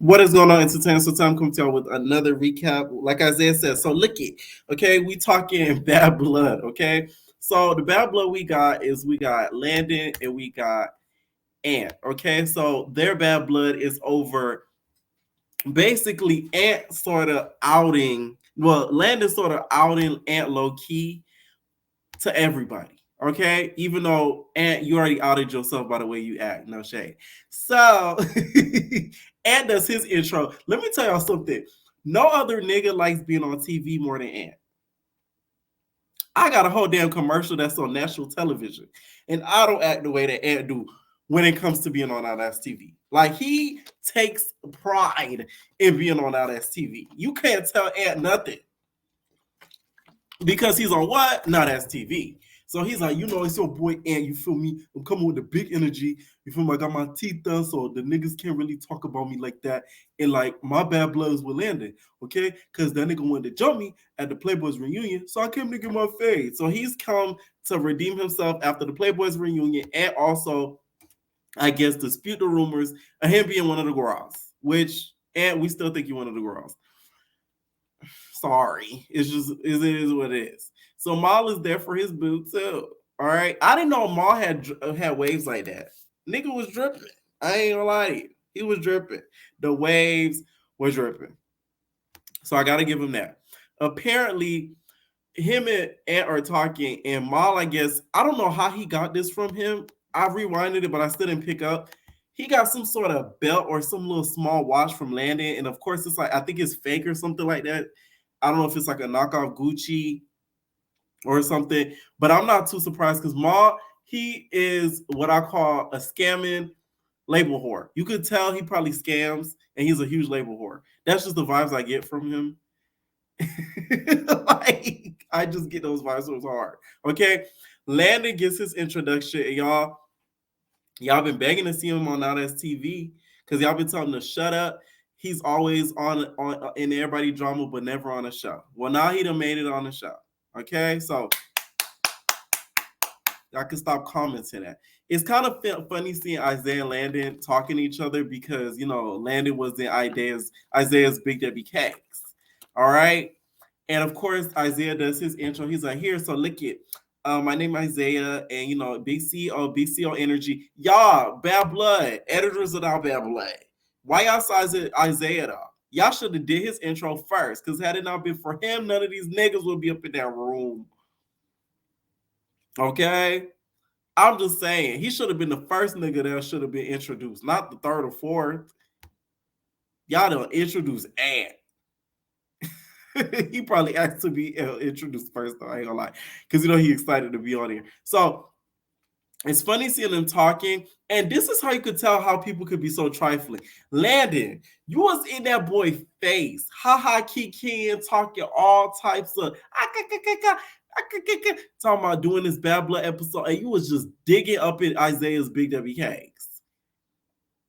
What is going on, entertainment? So time coming to y'all with another recap. Like Isaiah said, so look it, okay? We talking bad blood, okay? So the bad blood we got Landon and we got Ant, okay? So their bad blood is over basically Ant sort of outing, well, Landon sort of outing Ant low key to everybody. Okay, even though Ant, you already outed yourself by the way you act, no shade. So Ant does his intro. Let me tell y'all something. No other nigga likes being on TV more than Ant. I got a whole damn commercial that's on national television, and I don't act the way that Ant do when it comes to being on our TV. Like he takes pride in being on our TV. You can't tell Ant nothing because he's on what? Not as TV. So he's like, it's your boy Ant, you feel me? I'm coming with the big energy. You feel me? I got my teeth done, so the niggas can't really talk about me like that. And like my bad blood is with Landon, okay? Because that nigga wanted to jump me at the Playboys reunion, so I came to get my fade. So he's come to redeem himself after the Playboys reunion and also, I guess, dispute the rumors of him being one of the girls, which, and we still think you're one of the girls. Sorry, it is what it is. So Maul is there for his boot too. All right, I didn't know Maul had waves like that. Nigga was dripping. I ain't gonna lie to you, he was dripping. The waves were dripping. So I gotta give him that. Apparently, him and Ant are talking, and Maul, I guess, I don't know how he got this from him. I rewinded it, but I still didn't pick up. He got some sort of belt or some little small watch from Landon, and of course, it's like I think it's fake or something like that. I don't know if it's like a knockoff Gucci or something, but I'm not too surprised because Ma, he is what I call a scamming label whore. You could tell he probably scams and he's a huge label whore. That's just the vibes I get from him. Like, I just get those vibes. So it's hard. Okay. Landon gets his introduction, and y'all been begging to see him on Now That's TV because y'all been telling him to shut up. He's always on in everybody drama, but never on a show. Well, now he done made it on the show. Okay, so I can stop commenting that. It's kind of funny seeing Isaiah and Landon talking to each other because Landon was in Isaiah's Big Debbie Cakes. All right, and of course Isaiah does his intro. He's like, "Here, so look it. My name is Isaiah, and Big CEO Energy. Y'all, bad blood. Editors of our bad blood. Why y'all size Isaiah though? Y'all should have did his intro first, because had it not been for him, none of these niggas would be up in that room. Okay? I'm just saying, he should have been the first nigga that should have been introduced, not the third or fourth. Y'all don't introduce Ant. He probably asked to be introduced first, though. I ain't gonna lie, because he excited to be on here. So it's funny seeing them talking, and this is how you could tell how people could be so trifling. Landon, you was in that boy's face, kiki, and talking all types of talking about doing this bad blood episode, and you was just digging up in Isaiah's Big WKs,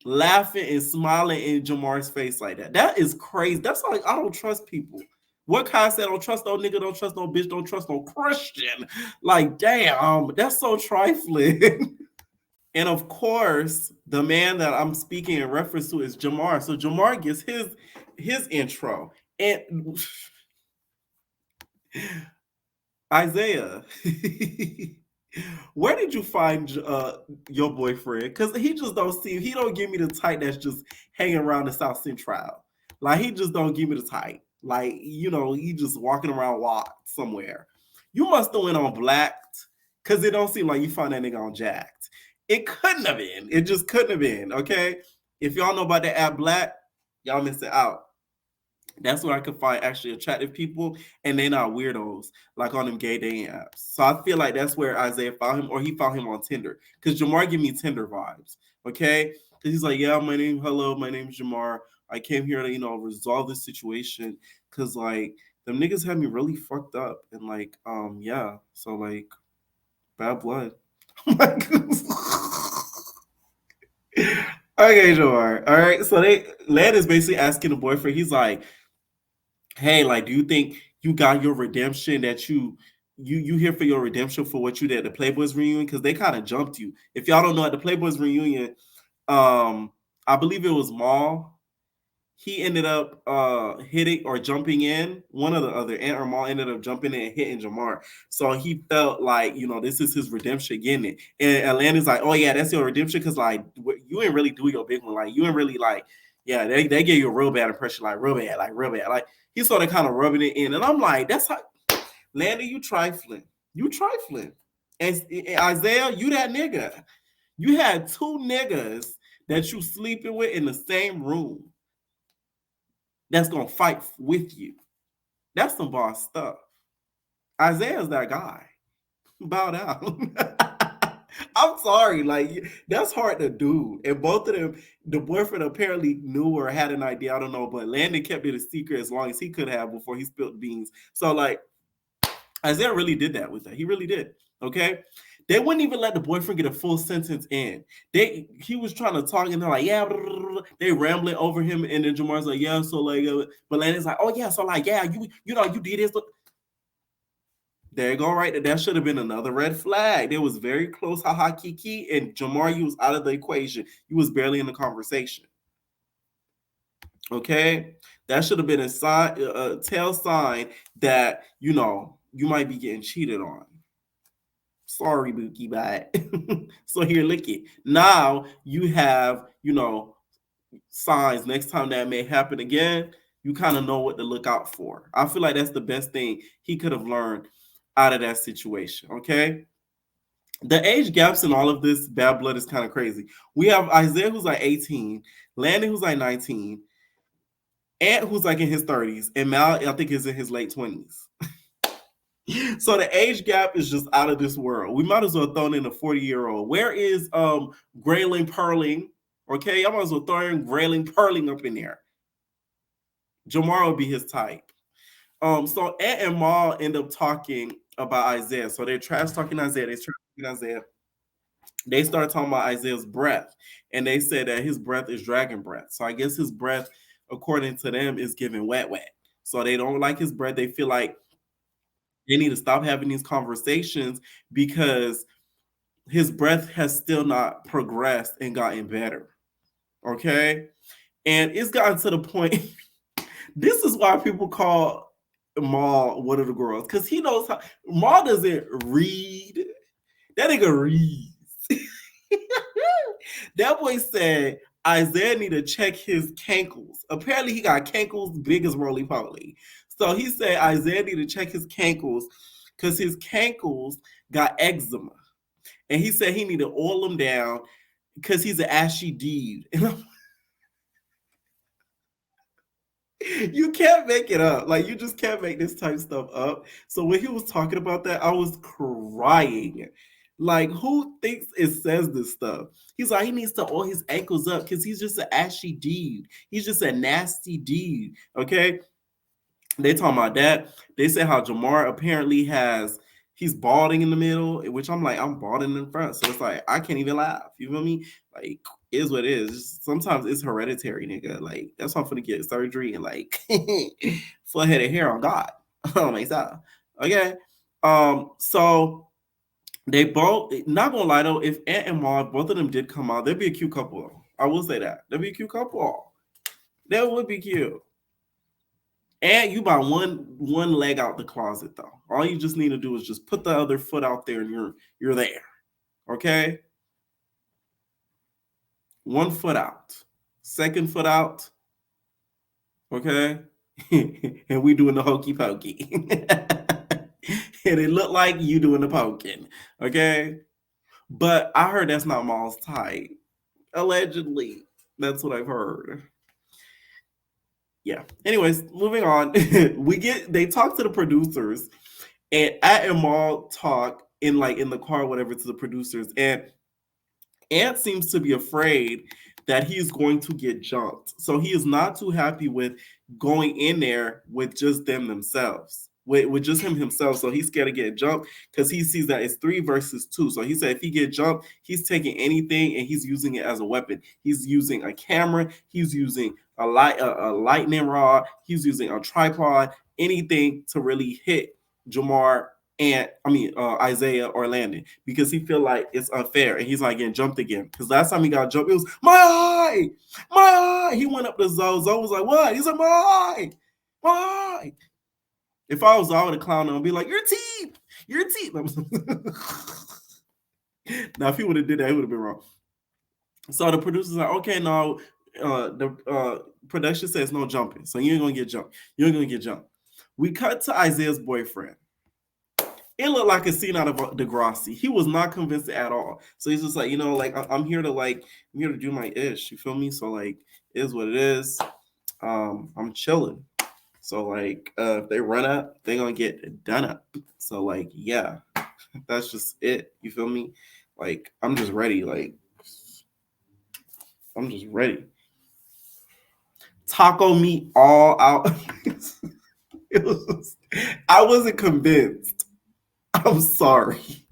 laughing and smiling in Jamar's face like that. That is crazy. That's like, I don't trust people. What kind said, don't trust no nigga, don't trust no bitch, don't trust no Christian. Like, damn, that's so trifling. And of course, the man that I'm speaking in reference to is Jamar. So Jamar gets his intro. And Isaiah, where did you find your boyfriend? Because he just he don't give me the type that's just hanging around the South Central. Like, he just don't give me the type. Like, he just walking around wild somewhere. You must have went on Blacked, because it don't seem like you found that nigga on Jacked. It couldn't have been. It just couldn't have been, okay? If y'all know about that app Black, y'all missing out. That's where I could find actually attractive people, and they're not weirdos like on them gay dating apps. So I feel like that's where Isaiah found him, or he found him on Tinder. Because Jamar give me Tinder vibes, okay? Because he's like, yeah, my name's Jamar. I came here to, resolve this situation. Because, like, them niggas had me really fucked up. And, like, yeah. So, like, bad blood. Okay, Jamar. All right. So Landon's basically asking the boyfriend, he's like, hey, like, do you think you got your redemption, that you here for your redemption for what you did at the Playboys reunion? Because they kind of jumped you. If y'all don't know, at the Playboys reunion, I believe it was Maul he ended up hitting or jumping in. One or the other, Ant or Maul ended up jumping in and hitting Jamar. So he felt like, this is his redemption getting it. And Atlanta's like, oh yeah, that's your redemption, because like you ain't really do your big one. Like you ain't really like, yeah, they gave you a real bad impression, like real bad. Like he started kind of rubbing it in. And I'm like, that's how Landon, you trifling. You trifling. And Isaiah, you that nigga. You had two niggas that you sleeping with in the same room that's gonna fight with you. That's some boss stuff. Isaiah's that guy. Bow down. I'm sorry, like that's hard to do. And both of them, the boyfriend apparently knew or had an idea. I don't know, but Landon kept it a secret as long as he could have before he spilled beans. So like Isaiah really did that with that. He really did. Okay. They wouldn't even let the boyfriend get a full sentence in. He was trying to talk and they're like, yeah, blah, blah, blah. They rambling over him, and then Jamar's like, yeah, so like, but Landon's like, oh yeah, so like, yeah, you did this. There you go, right? That should have been another red flag. It was very close, haha, kiki, and Jamar, you was out of the equation. You was barely in the conversation. Okay, that should have been a tell sign that you might be getting cheated on. Sorry, Mookie, bye. So here, look it. Now you have, signs next time that may happen again. You kind of know what to look out for. I feel like that's the best thing he could have learned out of that situation. Okay. The age gaps in all of this bad blood is kind of crazy. We have Isaiah, who's like 18, Landon, who's like 19, Ant, who's like in his 30s, and Mal, I think, is in his late 20s. So the age gap is just out of this world. We might as well throw in a 40-year-old. Where is Grayling Perling? Okay, I might as well throw in Grayling Perling up in there. Jamar would be his type. So Ant and Maul end up talking about Isaiah. So they're trash talking Isaiah. They start talking about Isaiah's breath, and they said that his breath is dragon breath. So I guess his breath, according to them, is giving wet. So they don't like his breath. They feel like they need to stop having these conversations because his breath has still not progressed and gotten better. Okay. And it's gotten to the point. This is why people call Maul one of the girls, because he knows how. Maul doesn't read. That nigga reads. That boy said Isaiah need to check his cankles. Apparently, he got cankles big as roly poly. So he said Isaiah need to check his cankles because his cankles got eczema. And he said he need to oil them down because he's an ashy dude. You can't make it up. Like, you just can't make this type of stuff up. So when he was talking about that, I was crying. Like, who thinks it says this stuff? He's like, he needs to oil his ankles up because he's just an ashy dude. He's just a nasty dude. Okay. They talking about that. They say how Jamar apparently he's balding in the middle, which I'm like, I'm balding in front. So it's like, I can't even laugh. You feel me? Like, is what it is. Sometimes it's hereditary, nigga. Like, that's why I'm gonna get surgery and like full head of hair on God. Oh my God. Okay. So they both, not gonna lie though, if Ant and Maud, both of them did come out, they'd be a cute couple. I will say that. They'd be a cute couple. That would be cute. And you buy one leg out the closet though. All you just need to do is just put the other foot out there and you're there. Okay? One foot out. Second foot out. Okay? And we doing the hokey pokey. And it looked like you doing the poking. Okay? But I heard that's not Maul's type. Allegedly. That's what I've heard. Yeah. Anyways, moving on. They talk to the producers, and Ant and Maul talk in the car or whatever to the producers, and Ant seems to be afraid that he's going to get jumped. So he is not too happy with going in there with just them themselves. With just him himself. So he's scared of getting jumped because he sees that it's 3 versus 2. So he said if he get jumped, he's taking anything and he's using it as a weapon. He's using a camera, he's using a lightning rod, he's using a tripod, anything to really hit Jamar and Isaiah or Landon, because he feel like it's unfair and he's like getting jumped again. Because last time he got jumped, it was my eye, my eye. He went up to Zoe. Zoe was like, "What?" He's like, "My eye, my eye." If I was, I would have clowned him and be like, "Your teeth, your teeth." Now, if he would have did that, he would have been wrong. So the producer's like, "Okay, no." The production says no jumping, so you ain't gonna get jumped. You ain't gonna get jumped. We cut to Isaiah's boyfriend. It looked like a scene out of Degrassi. He was not convinced at all. So he's just like, like I'm here to do my ish. You feel me? So like, it is what it is. I'm chilling. So like, if they run up, they're gonna get done up. So like, yeah, that's just it. You feel me? Like, I'm just ready. Like, I'm just ready. Taco meat all out. I wasn't convinced. I'm sorry.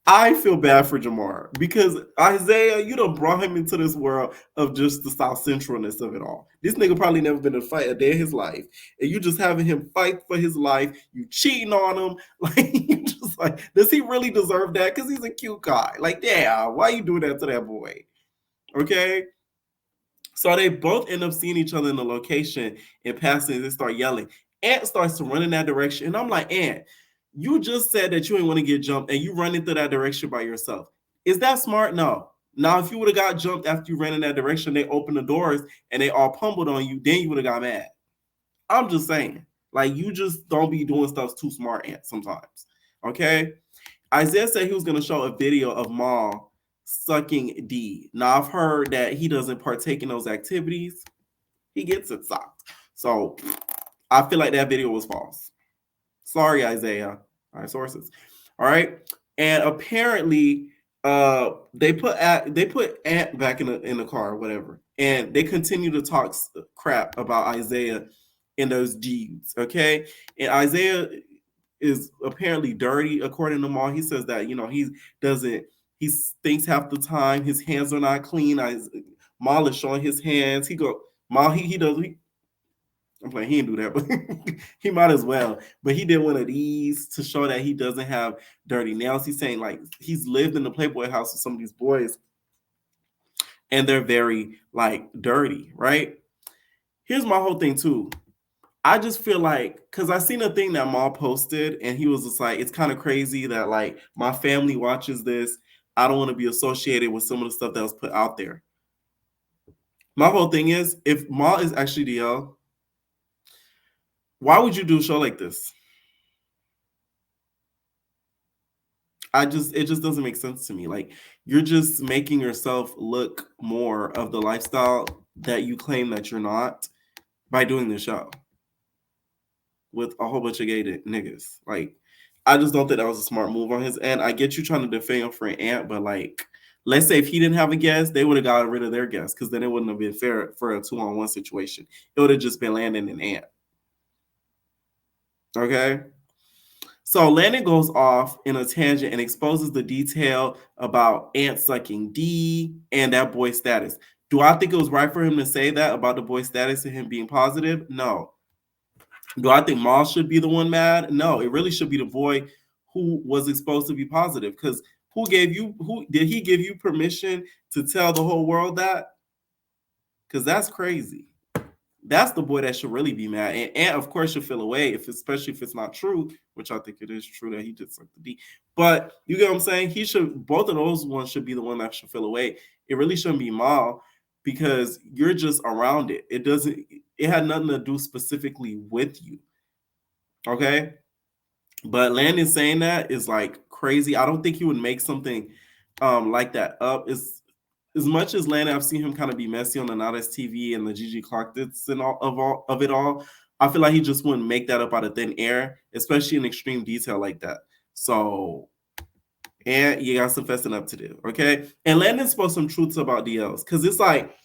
I feel bad for Jamar because Isaiah, you done brought him into this world of just the South Centralness of it all. This nigga probably never been in a fight a day in his life, and you just having him fight for his life. You cheating on him, like you just like, does he really deserve that? Because he's a cute guy. Like, yeah, why you doing that to that boy? Okay. So they both end up seeing each other in the location and passing. They start yelling. Ant starts to run in that direction, and I'm like, Ant, you just said that you ain't want to get jumped, and you run into that direction by yourself. Is that smart? No. Now, if you would have got jumped after you ran in that direction, they opened the doors and they all pummeled on you, then you would have got mad. I'm just saying, like, you just don't be doing stuff too smart, Ant, sometimes. Okay. Isaiah said he was going to show a video of Maul sucking D. Now, I've heard that he doesn't partake in those activities. He gets it sucked. So I feel like that video was false. Sorry, Isaiah. All right, sources. All right. And apparently, they put Ant back in the car or whatever. And they continue to talk crap about Isaiah and those deeds. Okay. And Isaiah is apparently dirty according to Maul. He says that he doesn't. He thinks half the time his hands are not clean. Maul is showing his hands. He go Maul. He does. I'm playing. He didn't do that, but he might as well. But he did one of these to show that he doesn't have dirty nails. He's saying like he's lived in the Playboy house with some of these boys, and they're very like dirty, right? Here's my whole thing too. I just feel like, because I seen a thing that Maul posted, and he was just like, it's kind of crazy that like my family watches this. I don't want to be associated with some of the stuff that was put out there. My whole thing is, if Maul is actually DL, why would you do a show like this? It just doesn't make sense to me. Like, you're just making yourself look more of the lifestyle that you claim that you're not by doing the show with a whole bunch of gay niggas. Like, I just don't think that was a smart move on his end. I get you trying to defend your friend Ant, but like, let's say if he didn't have a guest, they would have got rid of their guest because then it wouldn't have been fair for a 2-on-1 situation. It would have just been Landon and Ant. Okay. So Landon goes off in a tangent and exposes the detail about Ant sucking D and that boy's status. Do I think it was right for him to say that about the boy's status and him being positive? No. Do I think Maul should be the one mad? No. It really should be the boy who was exposed to be positive. Because who did he give you permission to tell the whole world that? Because that's crazy. That's the boy that should really be mad. And of course, should feel away, especially if it's not true, which I think it is true that he did suck the D. But you get what I'm saying? Both of those ones should be the one that should feel away. It really shouldn't be Maul because you're just around it. It had nothing to do specifically with you. Okay? But Landon saying that is like crazy. I don't think he would make something like that up. As much as Landon, I've seen him kind of be messy on the Not As TV and the Gigi Clark and all of it all. I feel like he just wouldn't make that up out of thin air, especially in extreme detail like that. So, and you got some fessing up to do, okay? And Landon spoke some truths about DLs because it's like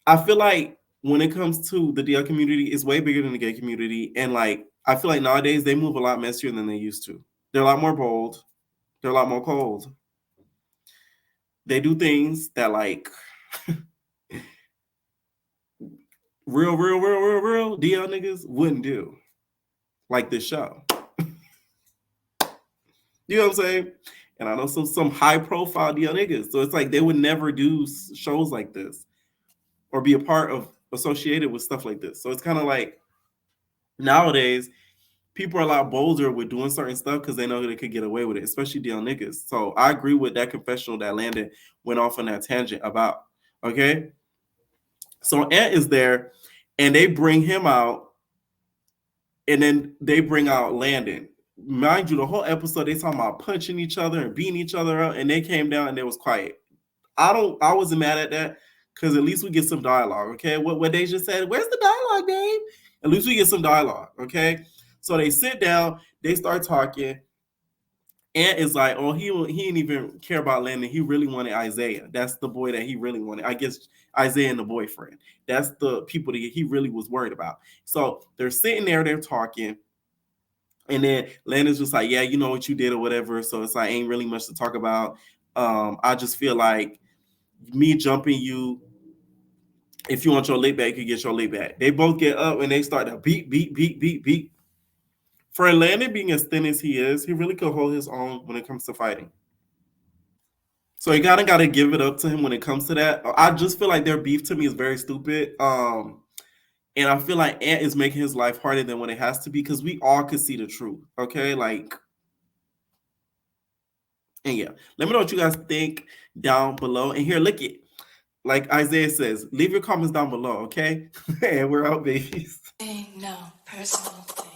I feel like when it comes to the DL community, it's way bigger than the gay community, and like I feel like nowadays they move a lot messier than they used to. They're a lot more bold. They're a lot more cold. They do things that like real DL niggas wouldn't do, like this show. You know what I'm saying? And I know some high profile DL niggas. So it's like they would never do shows like this or be a part of associated with stuff like this. So it's kind of like nowadays people are a lot bolder with doing certain stuff because they know they could get away with it, especially DL niggas. So I agree with that confessional that Landon went off on that tangent about. Okay. So Ant is there and they bring him out and then they bring out Landon. Mind you, the whole episode they talking about punching each other and beating each other up, and they came down and it was quiet. I wasn't mad at that because at least we get some dialogue. Okay, what they just said. Where's the dialogue, babe? At least we get some dialogue. Okay, so they sit down, they start talking. Ant is like, oh, he didn't even care about Landon. He really wanted Isaiah. That's the boy that he really wanted. I guess Isaiah and the boyfriend. That's the people that he really was worried about. So they're sitting there, they're talking. And then Landon's just like, yeah, you know what you did or whatever. So it's like, ain't really much to talk about. I just feel like me jumping you, if you want your leg back, you can get your leg back. They both get up and they start to beat. For Landon being as thin as he is, he really could hold his own when it comes to fighting. So you gotta give it up to him when it comes to that. I just feel like their beef to me is very stupid. And I feel like Ant is making his life harder than what it has to be because we all could see the truth. Okay, like, and yeah, let me know what you guys think down below. And here, look it. Like Isaiah says, leave your comments down below, okay? And we're out, babies. No personal thing.